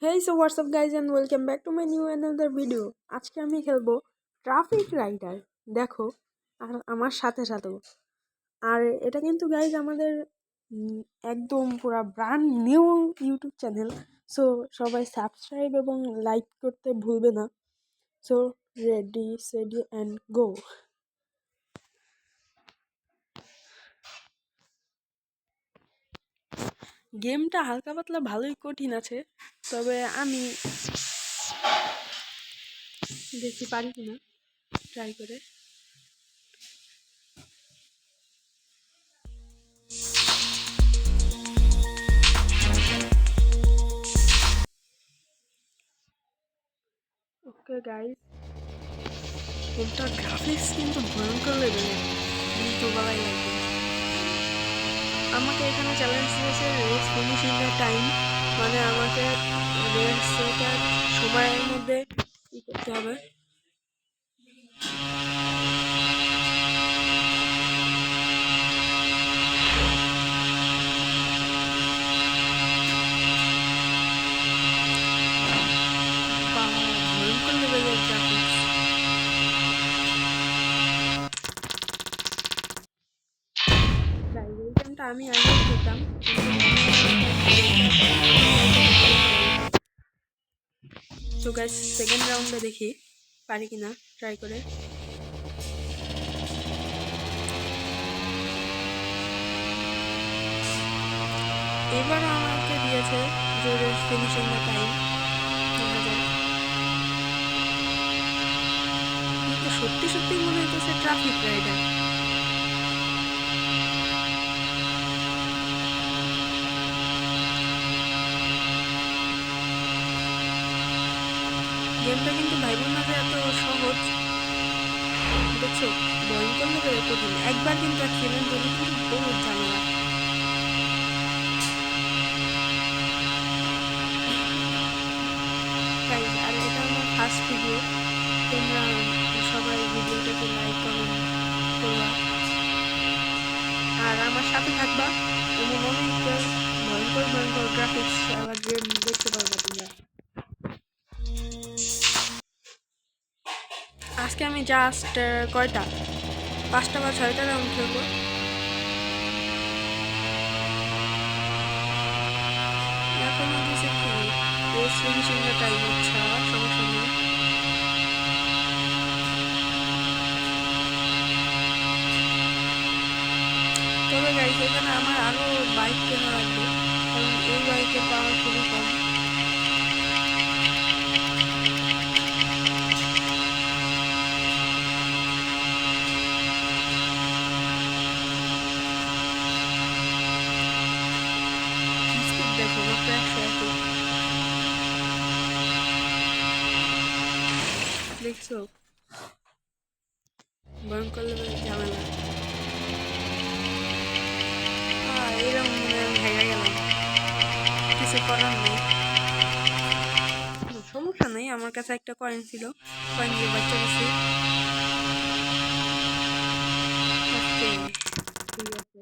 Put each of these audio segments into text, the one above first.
Hey, so what's up guys and welcome back to my new another video. আজকে আমি খেলবো traffic rider. দেখো আর আমার সাথে সাথেও। আর এটা কিন্তু গাইজ আমাদের একদম পুরা brand new YouTube channel. So সবাই সাবস্ক্রাইব এবং লাইক করতে ভুলবে না। So ready সেডি and go. গেমটা হালকা পাতলা ভালোই কঠিন আছে, তবে আমি দেখি পারি কিনা ট্রাই করে। ওকে গাইজ, গেমটার গ্রাফিক্স কিন্তু ভয়ঙ্কর লেভেলের, কিন্তু বলাই লাগবে। আমাকে এখানে চ্যালেঞ্জ দিয়েছে রেস ফিনিশিং দ্য টাইম, মানে আমাকে রেসটার সময়ের মধ্যে ই করতে হবে। ভয়ঙ্কর লেভেলের গ্রাফিক্স। এই গেমটা আমি আগে খেলতাম, তো গাইস সেকেন্ড রাউন্ডে দেখি পারি কিনা ট্রাই করে। এবার আমাকে দিয়েছে যে রেস ফিনিশিং দ্য টাইম, কিন্তু সত্যি সত্যি মনে হইতেছে ট্রাফিক রাইডার। গেমটা কিন্তু ভাইবোন না যে এত সহজ, দেখছো ভয়ঙ্কর লেভেলের কঠিন। একবার কিন্তু অ্যাক্সিডেন্ট হলে কিন্তু বহুত ঝামেলা। আর এটা আমার ফার্স্ট ভিডিও, তোমরা সবাই ভিডিওটাকে লাইক কমেন্ট করবা আর আমার সাথে থাকবা, এমন অনেক ভয়ঙ্কর ভয়ঙ্কর গ্রাফিক্স আবার গেম দেখতে পারবা তোমরা। আজকে আমি জাস্ট কয়টা 5টা বা 6টা রাউন্ড খেলবো। এখন দিয়েছে কি রেস ফিনিশিং দ্য টাইম, আচ্ছা সমস্যা নেই। তবে গাইস এখানে আমার আরও বাইক কেনা লাগবে, কারণ এই বাইকের পাওয়ার খুবই কম। দেখো মাত্র 100 দেখছো, ভয়ঙ্কর লেভেলের ঝামেলা। এরকম মনে আমি হেরে গেলাম, কিছু করার নেই, সমস্যা নেই। আমার কাছে একটা কয়েন ছিল, কয়েন দিয়ে বাচ্চা গেছি। ঠিক আছে,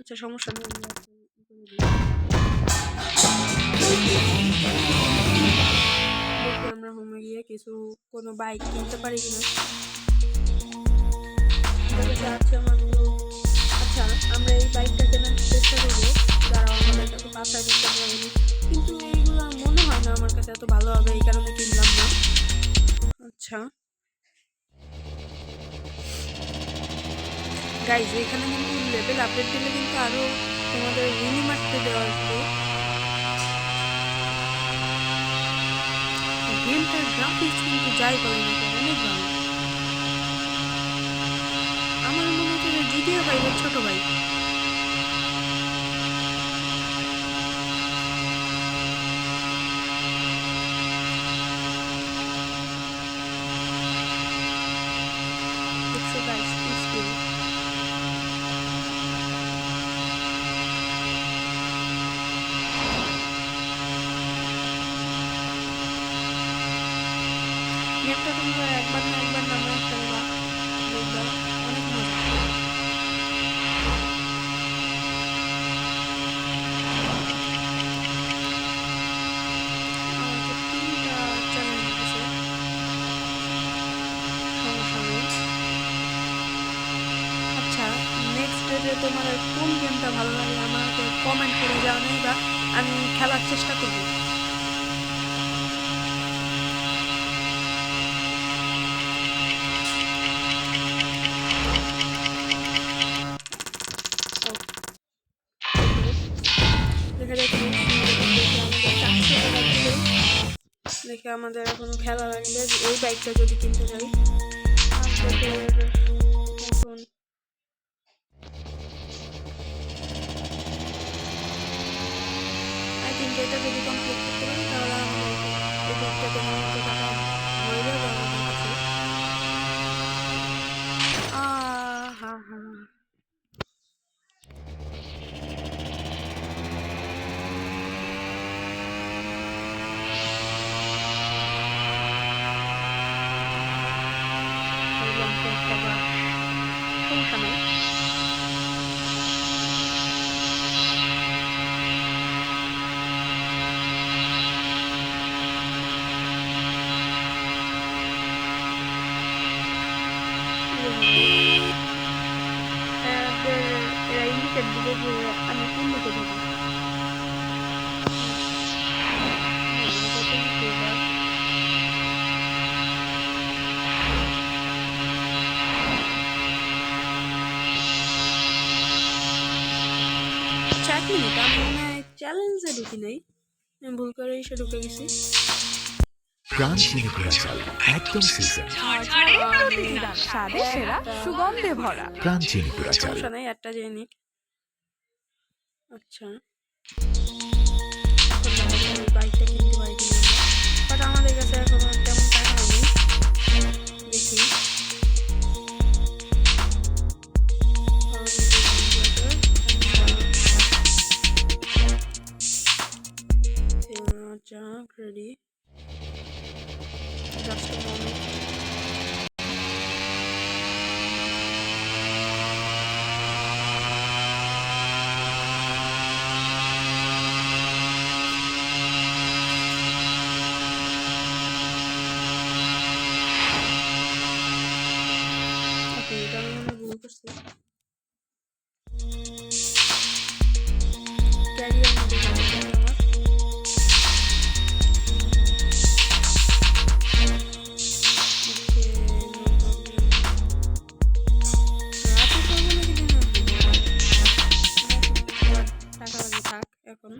আচ্ছা সমস্যা নেই। আমরা হোমে গিয়ে কিছু কোনো বাইক কিনতে পারি কিনা। আচ্ছা আমরা এই বাইকটা কেনার চেষ্টা করবো, যারা আমাদের কাছে 5,000 টাকা পাইনি, কিন্তু এইগুলো মনে হয় না আমার কাছে এত ভালো হবে, এই কারণে কিনলাম না। আচ্ছা গাইজ, এখানে কিন্তু লেভেল আপডেট দিলে কিন্তু আরো তোমাদের মিনি মারতে দেওয়া আসবে। গেমটার গ্রাফিক্স কিন্তু যাই বলে না অনেক ভালো। আমার মনে হচ্ছে জিটিএ 5 ছোট ভাই। দেখছো গাইজ স্কিল, গেমটা তোমরা একবার না একবার নামে ফেলবা, দেখবা অনেক মজা। যে তোমাদের কোন গেমটা ভালো লাগে আমাকে কমেন্ট করে জানাই বা আমি খেলার চেষ্টা করব। দেখে আমাদের এখন খেলা লাগবে এই বাইকটা যদি কিনতে যাই এখন আই থিঙ্ক এটা যদি কমপ্লিট করতে পারি তাহলে আমাদের এই বাইকটা কেনার মতো টাকা হয়ে যাবে আমাদের কাছে। হা হা সমস্যা নাই। এরা ইন্ডিকেট দিবে যে আমি কোন দিকে যাবো। এক মিনিট, আমি মনে হয় চ্যালেঞ্জে ঢুকি নাই, আমি ভুল করে এসে ঢুকে গেছি। প্রাণ চিনি ঘোরা চাল একদম সিজন স্বাদে সেরা সুগন্ধে ভরা প্রাণ চিনি ঘোরা চাল। সমস্যা নাই, একটা জেনিক। আচ্ছা বাইকটা কিনতে পারি কিনা, বাট আমাদের কাছে এখন তেমন টাকা নেই। দেখি ready just a moment. Okay, এটা আমি মনে ভুল করছি। ক্যারিয়ার মধ্যে যাবো আমার। এখন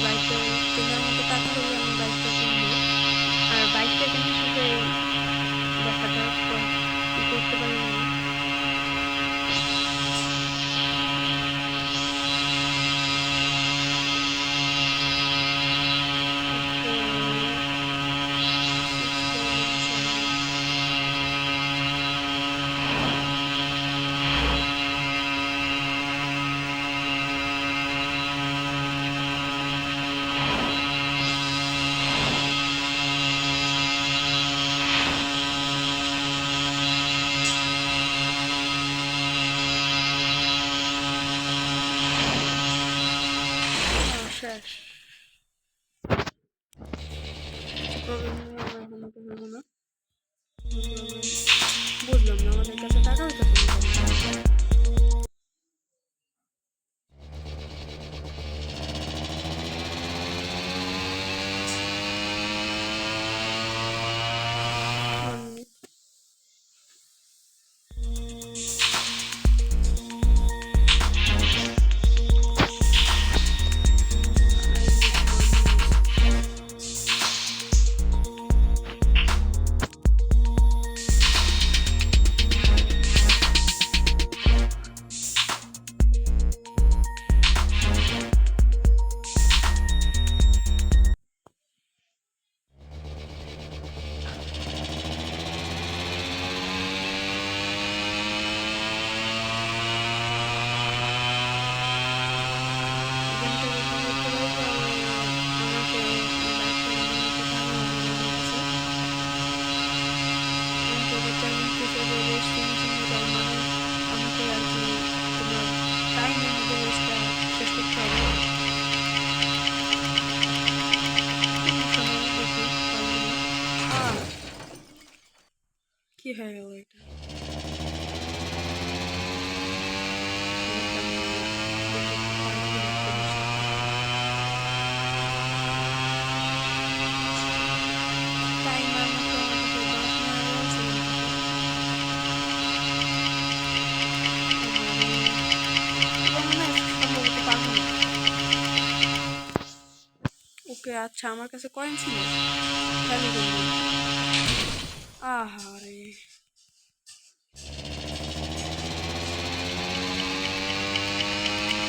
বাইকটা কেনার মতো টাকা হলে আমি বাইকটা কিনবো, আর বাইকটা কেনার সাথে ব্যাপারটা করতে পারি না। শেষ বুঝলাম না, আমাদের কাছে টাকা হইতেছে ওকে আচ্ছা আমার কাছে কয়েন ছিল তাহলে বলবো। আহারে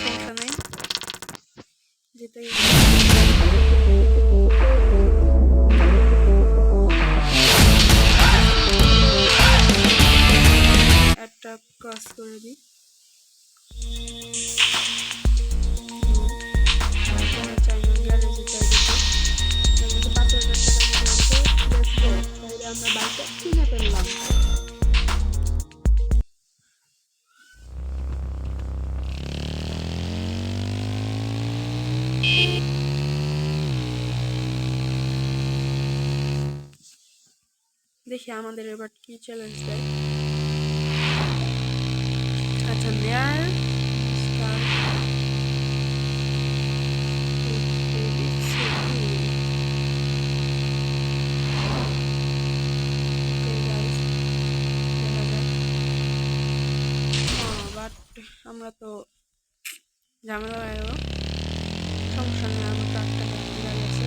সমস্যা নেই যেটাই একটা কাজ করে দিই চাই না গ্যারেজে চাই দিতে মধ্যে 5,000 টাকার মতো আছে তাহলে আমরা বাইকটা কিনে ফেললাম। দেখি আমাদের এবার কি চ্যালেঞ্জ দেয়। আচ্ছা নেয়ার বাট আমরা তো ঝামেলা হয়ে গেল। সমস্যা নেই আমার ট্রাকটা গাড়ি আছে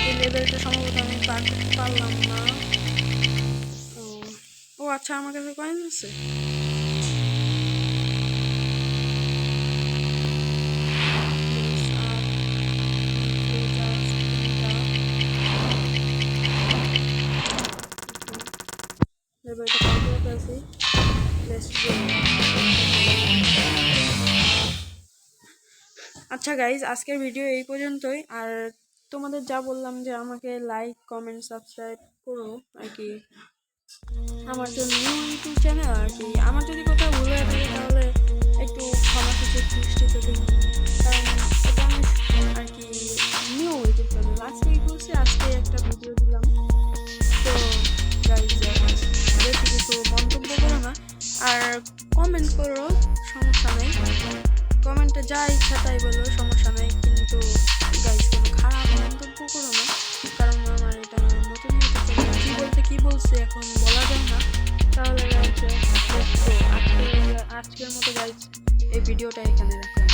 এই লেভেলটা সম্ভবত আমি পার করতে পারলাম না। ও আচ্ছা আমার কাছে কয়েন আছে লেভেলটা পার করে ফেলছি। আচ্ছা গাইজ আজকের ভিডিও এই পর্যন্তই। আর তোমাদের যা বললাম যে আমাকে লাইক কমেন্ট সাবস্ক্রাইব করো আর কি, আমার তো নিউ ইউটিউব চ্যানেল আর কি। আমার যদি কোথাও ভুল হয়ে থাকে তাহলে একটু ক্ষমা সুযোগ দৃষ্টিতে দিন, কারণ এটা আমি আর কি নিউ ইউটিউব চ্যানেল আজকেই করছি, আজকে একটা ভিডিও দিলাম। তো গাইজ বেশি কিছু মন্তব্য করো না আর কমেন্ট করো, সমস্যা নেই, কমেন্টে যা ইচ্ছা তাই বলো, সমস্যা নেই, কিন্তু গাইজ কোনো খারাপ মন্তব্য করো না, কারণ আমার এটা নতুন কী বলতে কী বলছে এখন বলা যায় না। তাহলে আজকের মতো গাইজ এই ভিডিওটা এখানে রাখলাম।